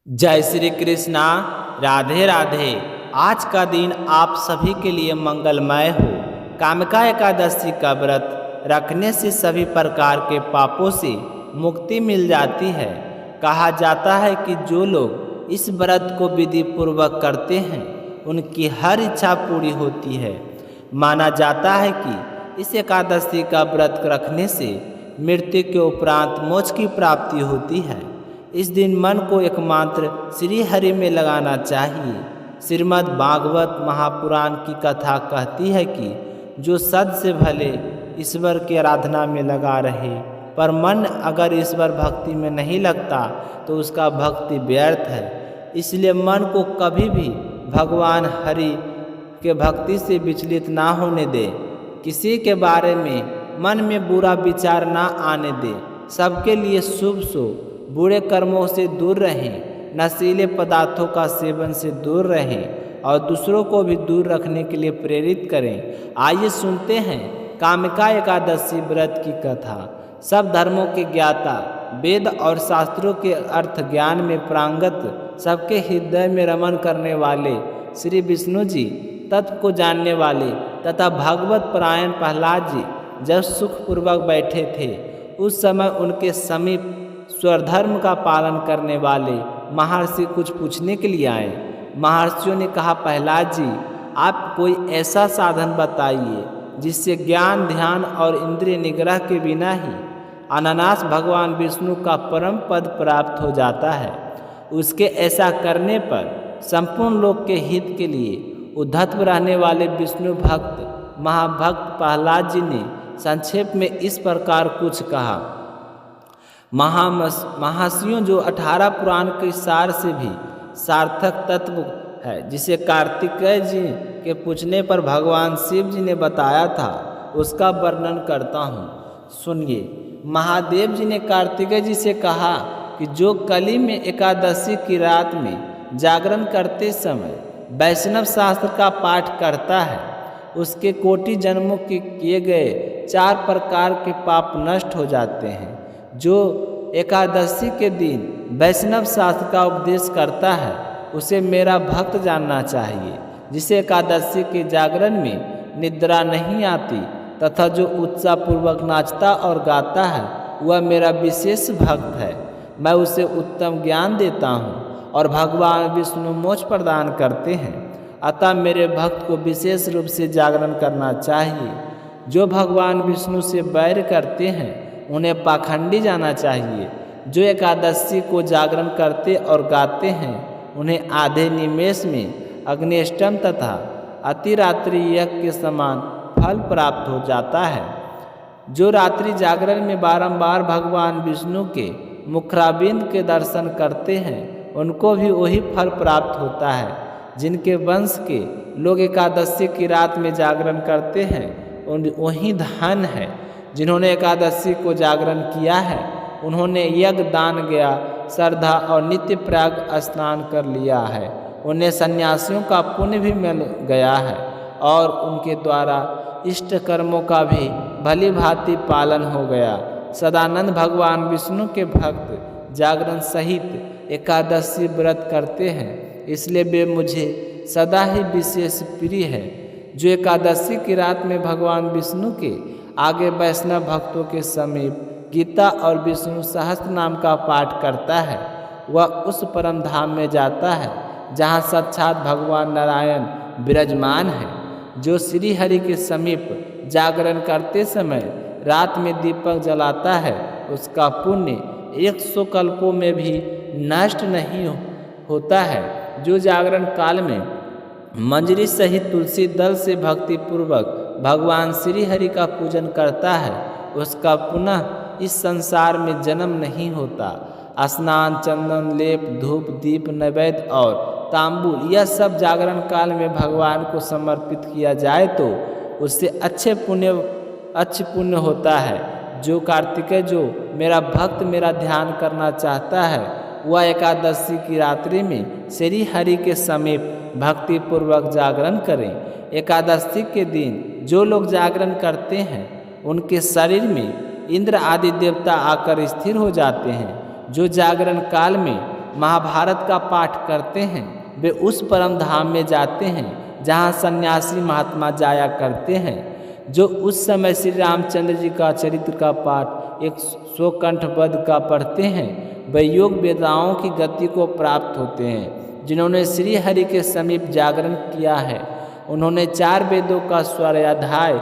जय श्री कृष्णा। राधे राधे। आज का दिन आप सभी के लिए मंगलमय हो। कामिका एकादशी का व्रत रखने से सभी प्रकार के पापों से मुक्ति मिल जाती है। कहा जाता है कि जो लोग इस व्रत को विधि पूर्वक करते हैं उनकी हर इच्छा पूरी होती है। माना जाता है कि इस एकादशी का व्रत रखने से मृत्यु के उपरांत मोक्ष की प्राप्ति होती है। इस दिन मन को एकमात्र श्री हरि में लगाना चाहिए। श्रीमद् भागवत महापुराण की कथा कहती है कि जो सद से भले ईश्वर की आराधना में लगा रहे, पर मन अगर ईश्वर भक्ति में नहीं लगता तो उसका भक्ति व्यर्थ है। इसलिए मन को कभी भी भगवान हरि के भक्ति से विचलित ना होने दे। किसी के बारे में मन में बुरा विचार ना आने दे। सबके लिए शुभ सो, बुरे कर्मों से दूर रहें, नशीले पदार्थों का सेवन से दूर रहें और दूसरों को भी दूर रखने के लिए प्रेरित करें। आइए सुनते हैं कामिका एकादशी व्रत की कथा। सब धर्मों के ज्ञाता, वेद और शास्त्रों के अर्थ ज्ञान में प्रांगत, सबके हृदय में रमन करने वाले श्री विष्णु जी, तत्व को जानने वाले तथा भागवत परायण प्रहलाद जी जब सुखपूर्वक बैठे थे, उस समय उनके समीप स्वधर्म का पालन करने वाले महर्षि कुछ पूछने के लिए आए। महर्षियों ने कहा, प्रहलाद जी, आप कोई ऐसा साधन बताइए जिससे ज्ञान, ध्यान और इंद्रिय निग्रह के बिना ही अनायास भगवान विष्णु का परम पद प्राप्त हो जाता है। उसके ऐसा करने पर संपूर्ण लोक के हित के लिए उद्धत रहने वाले विष्णु भक्त महाभक्त प्रहलाद जी ने संक्षेप में इस प्रकार कुछ कहा। महर्षियों, जो 18 पुराण के सार से भी सार्थक तत्व है, जिसे कार्तिकेय जी के पूछने पर भगवान शिव जी ने बताया था, उसका वर्णन करता हूँ, सुनिए। महादेव जी ने कार्तिकेय जी से कहा कि जो कली में एकादशी की रात में जागरण करते समय वैष्णव शास्त्र का पाठ करता है, उसके कोटि जन्मों के किए गए 4 प्रकार के पाप नष्ट हो जाते हैं। जो एकादशी के दिन वैष्णव शास्त्र का उपदेश करता है उसे मेरा भक्त जानना चाहिए। जिसे एकादशी के जागरण में निद्रा नहीं आती तथा जो उत्साहपूर्वक नाचता और गाता है वह मेरा विशेष भक्त है। मैं उसे उत्तम ज्ञान देता हूँ और भगवान विष्णु मोक्ष प्रदान करते हैं। अतः मेरे भक्त को विशेष रूप से जागरण करना चाहिए। जो भगवान विष्णु से बैर करते हैं उन्हें पाखंडी जाना चाहिए। जो एकादशी को जागरण करते और गाते हैं उन्हें आधे निमेष में अग्निष्टम तथा अतिरात्रि यज्ञ के समान फल प्राप्त हो जाता है। जो रात्रि जागरण में बारंबार भगवान विष्णु के मुखारविंद के दर्शन करते हैं उनको भी वही फल प्राप्त होता है। जिनके वंश के लोग एकादशी की रात में जागरण करते हैं वही धन है। जिन्होंने एकादशी को जागरण किया है उन्होंने यज्ञ, दान, गया, श्रद्धा और नित्य प्रयाग स्नान कर लिया है। उन्हें सन्यासियों का पुण्य भी मिल गया है और उनके द्वारा इष्ट कर्मों का भी भली भांति पालन हो गया। सदानंद भगवान विष्णु के भक्त जागरण सहित एकादशी व्रत करते हैं, इसलिए वे मुझे सदा ही विशेष प्रिय है। जो एकादशी की रात में भगवान विष्णु के आगे वैष्णव भक्तों के समीप गीता और विष्णु सहस्त्र नाम का पाठ करता है वह उस परम धाम में जाता है जहाँ साक्षात भगवान नारायण विराजमान है। जो श्री हरि के समीप जागरण करते समय रात में दीपक जलाता है उसका पुण्य 100 कल्पों में भी नष्ट नहीं होता है। जो जागरण काल में मंजरी सहित तुलसी दल से भक्ति पूर्वक भगवान श्री हरि का पूजन करता है उसका पुनः इस संसार में जन्म नहीं होता। स्नान, चंदन, लेप, धूप, दीप, नैवेद्य और तांबूल यह सब जागरण काल में भगवान को समर्पित किया जाए तो उससे अच्छे पुण्य होता है। जो कार्तिकेय, जो मेरा भक्त मेरा ध्यान करना चाहता है वह एकादशी की रात्रि में श्री हरि के समीप भक्ति पूर्वक जागरण करें। एकादशी के दिन जो लोग जागरण करते हैं उनके शरीर में इंद्र आदि देवता आकर स्थिर हो जाते हैं। जो जागरण काल में महाभारत का पाठ करते हैं वे उस परम धाम में जाते हैं जहाँ सन्यासी महात्मा जाया करते हैं। जो उस समय श्री रामचंद्र जी का चरित्र का पाठ 100 कंठबद्ध का पढ़ते हैं वे योग वेदाओं की गति को प्राप्त होते हैं। जिन्होंने श्री हरि के समीप जागरण किया है उन्होंने 4 वेदों का स्वाध्याय,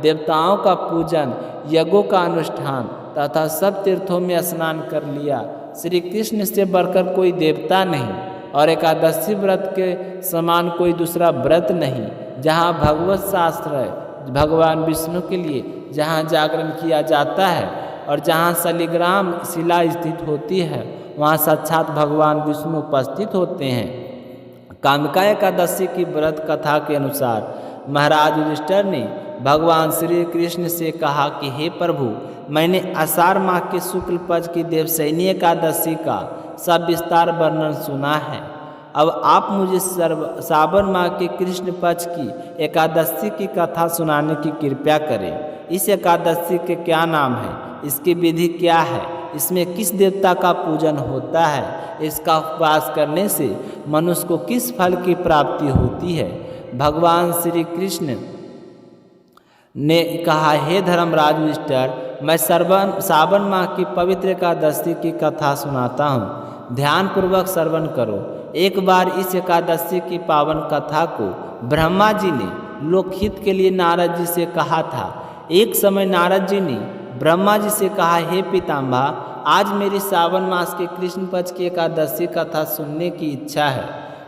देवताओं का पूजन, यज्ञों का अनुष्ठान तथा सब तीर्थों में स्नान कर लिया। श्री कृष्ण से बढ़कर कोई देवता नहीं और एकादशी व्रत के समान कोई दूसरा व्रत नहीं। जहाँ भगवत शास्त्र है, भगवान विष्णु के लिए जहाँ जागरण किया जाता है और जहाँ शालिग्राम शिला स्थित होती है वहाँ साक्षात भगवान विष्णु उपस्थित होते हैं। कामिका एकादशी की व्रत कथा के अनुसार महाराज युधिष्ठिर ने भगवान श्री कृष्ण से कहा कि हे प्रभु, मैंने आषाढ़ माह के शुक्ल पक्ष की देवशयनी एकादशी का सब विस्तार वर्णन सुना है। अब आप मुझे श्रावण माह के कृष्ण पक्ष की एकादशी की कथा सुनाने की कृपा करें। इस एकादशी के क्या नाम है, इसकी विधि क्या है, इसमें किस देवता का पूजन होता है, इसका उपवास करने से मनुष्य को किस फल की प्राप्ति होती है। भगवान श्री कृष्ण ने कहा, हे धर्मराज युधिष्ठिर, मैं श्रावण माह की पवित्र एकादशी की कथा सुनाता हूँ, ध्यानपूर्वक श्रवण करो। एक बार इस एकादशी की पावन कथा को ब्रह्मा जी ने लोकहित के लिए नारद जी से कहा था। एक समय नारद जी ने ब्रह्मा जी से कहा, हे पितामह, आज मेरी श्रावण मास के कृष्ण पक्ष की एकादशी कथा सुनने की इच्छा है,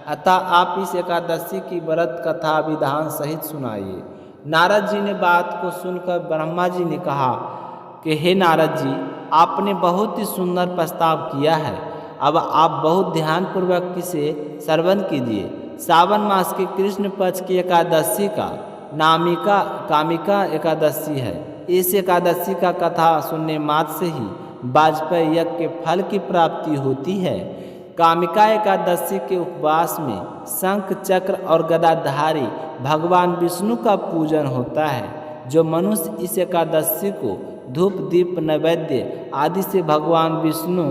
अतः आप इस एकादशी की व्रत कथा विधान सहित सुनाइए। नारद जी ने बात को सुनकर ब्रह्मा जी ने कहा कि हे नारद जी, आपने बहुत ही सुंदर प्रस्ताव किया है, अब आप बहुत ध्यानपूर्वक इसे श्रवण कीजिए। श्रावण मास के कृष्ण पक्ष की एकादशी का नामिका कामिका एकादशी है। इस एकादशी का कथा सुनने मात्र से ही वाजपेयी यज्ञ के फल की प्राप्ति होती है। कामिका एकादशी के उपवास में शंख चक्र और गदाधारी भगवान विष्णु का पूजन होता है। जो मनुष्य इस एकादशी को धूप दीप नैवेद्य आदि से भगवान विष्णु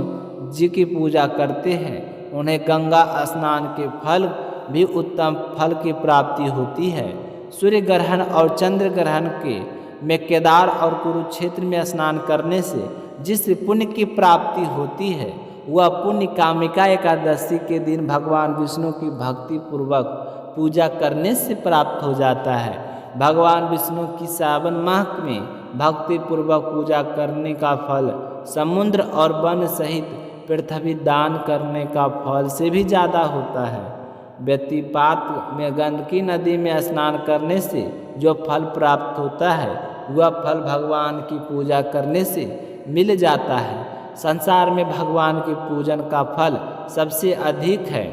जी की पूजा करते हैं उन्हें गंगा स्नान के फल भी उत्तम फल की प्राप्ति होती है। सूर्य ग्रहण और चंद्र ग्रहण के में केदार और कुरुक्षेत्र में स्नान करने से जिस पुण्य की प्राप्ति होती है वह पुण्य कामिका एकादशी के दिन भगवान विष्णु की भक्ति पूर्वक पूजा करने से प्राप्त हो जाता है। भगवान विष्णु की श्रावण माह में भक्ति पूर्वक पूजा करने का फल समुद्र और वन सहित पृथ्वी दान करने का फल से भी ज़्यादा होता है। व्यतिपात में गंडकी नदी में स्नान करने से जो फल प्राप्त होता है वह फल भगवान की पूजा करने से मिल जाता है। संसार में भगवान के पूजन का फल सबसे अधिक है।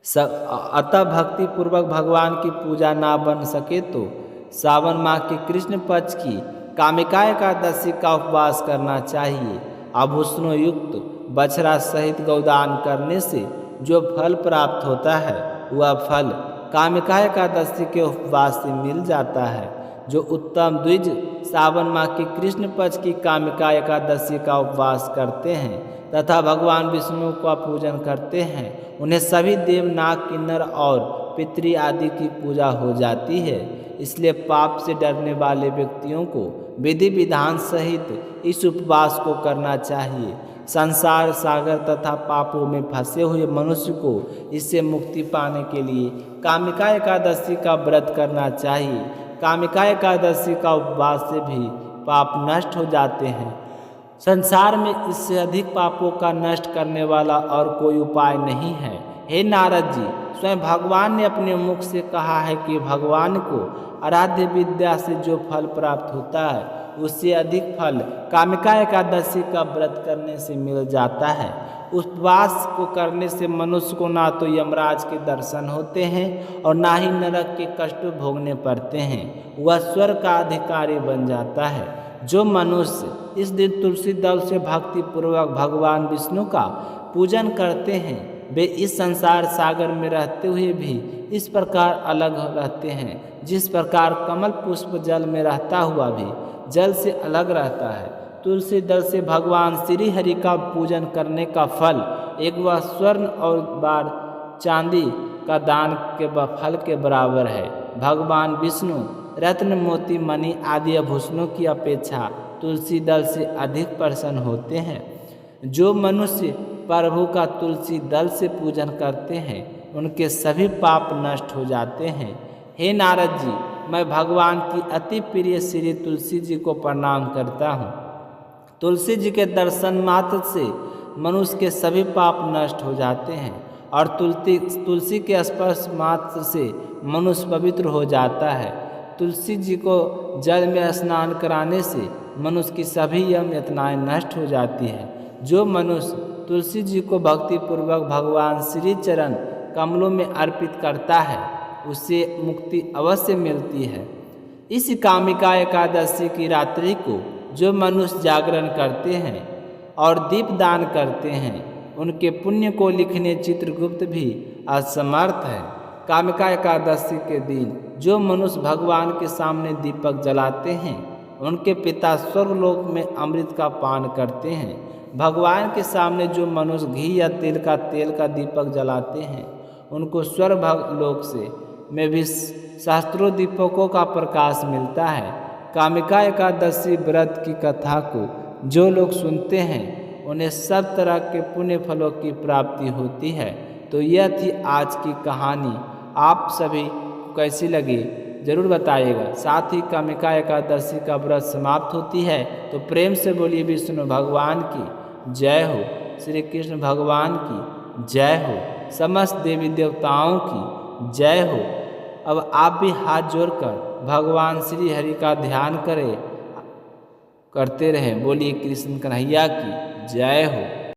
अतः भक्ति पूर्वक भगवान की पूजा ना बन सके तो श्रावण माह के कृष्ण पक्ष की कामिका एकादशी का उपवास करना चाहिए। आभूषणों युक्त बछड़ा सहित गौदान करने से जो फल प्राप्त होता है वह फल कामिका एकादशी के उपवास से मिल जाता है। जो उत्तम द्विज श्रावण माह की कृष्ण पक्ष की कामिका एकादशी का उपवास करते हैं तथा भगवान विष्णु का पूजन करते हैं उन्हें सभी देव नाग किन्नर और पितृ आदि की पूजा हो जाती है। इसलिए पाप से डरने वाले व्यक्तियों को विधि विधान सहित इस उपवास को करना चाहिए। संसार सागर तथा पापों में फंसे हुए मनुष्य को इससे मुक्ति पाने के लिए कामिका एकादशी का व्रत करना चाहिए। कामिका एकादशी का उपवास से भी पाप नष्ट हो जाते हैं। संसार में इससे अधिक पापों का नष्ट करने वाला और कोई उपाय नहीं है। हे नारद जी, स्वयं भगवान ने अपने मुख से कहा है कि भगवान को आराध्य विद्या से जो फल प्राप्त होता है उससे अधिक फल कामिका एकादशी का व्रत करने से मिल जाता है। उपवास को करने से मनुष्य को ना तो यमराज के दर्शन होते हैं और ना ही नरक के कष्ट भोगने पड़ते हैं, वह स्वर्ग का अधिकारी बन जाता है। जो मनुष्य इस दिन तुलसी दल से भक्ति पूर्वक भगवान विष्णु का पूजन करते हैं वे इस संसार सागर में रहते हुए भी इस प्रकार अलग रहते हैं जिस प्रकार कमल पुष्प जल में रहता हुआ भी जल से अलग रहता है। तुलसी दल से भगवान श्री हरि का पूजन करने का फल एक वह स्वर्ण और बार चांदी का दान के फल के बराबर है। भगवान विष्णु रत्न मोती मणि आदि आभूषणों की अपेक्षा तुलसी दल से अधिक प्रसन्न होते हैं। जो मनुष्य प्रभु का तुलसी दल से पूजन करते हैं उनके सभी पाप नष्ट हो जाते हैं। हे नारद जी, मैं भगवान की अति प्रिय श्री तुलसी जी को प्रणाम करता हूँ। तुलसी जी के दर्शन मात्र से मनुष्य के सभी पाप नष्ट हो जाते हैं और तुलसी के स्पर्श मात्र से मनुष्य पवित्र हो जाता है। तुलसी जी को जल में स्नान कराने से मनुष्य की सभी यम यातनाएं नष्ट हो जाती है। जो मनुष्य तुलसी जी को भक्तिपूर्वक भगवान श्री चरण कमलों में अर्पित करता है उसे मुक्ति अवश्य मिलती है। इस कामिका एकादशी की रात्रि को जो मनुष्य जागरण करते हैं और दीपदान करते हैं उनके पुण्य को लिखने चित्रगुप्त भी असमर्थ है। कामिका एकादशी के दिन जो मनुष्य भगवान के सामने दीपक जलाते हैं उनके पिता स्वर्गलोक में अमृत का पान करते हैं। भगवान के सामने जो मनुष्य घी या तेल का दीपक जलाते हैं उनको स्वर्ग लोक से में भी शास्त्रों दीपकों का प्रकाश मिलता है। कामिका एकादशी व्रत की कथा को जो लोग सुनते हैं उन्हें सब तरह के पुण्य फलों की प्राप्ति होती है। तो यह थी आज की कहानी। आप सभी को कैसी लगी जरूर बताइएगा। साथ ही कामिका एकादशी का व्रत समाप्त होती है तो प्रेम से बोलिए विष्णु भगवान की जय हो, श्री कृष्ण भगवान की जय हो, समस्त देवी देवताओं की जय हो। अब आप भी हाथ जोड़कर भगवान श्री हरि का ध्यान करते रहें। बोलिए कृष्ण कन्हैया की जय हो।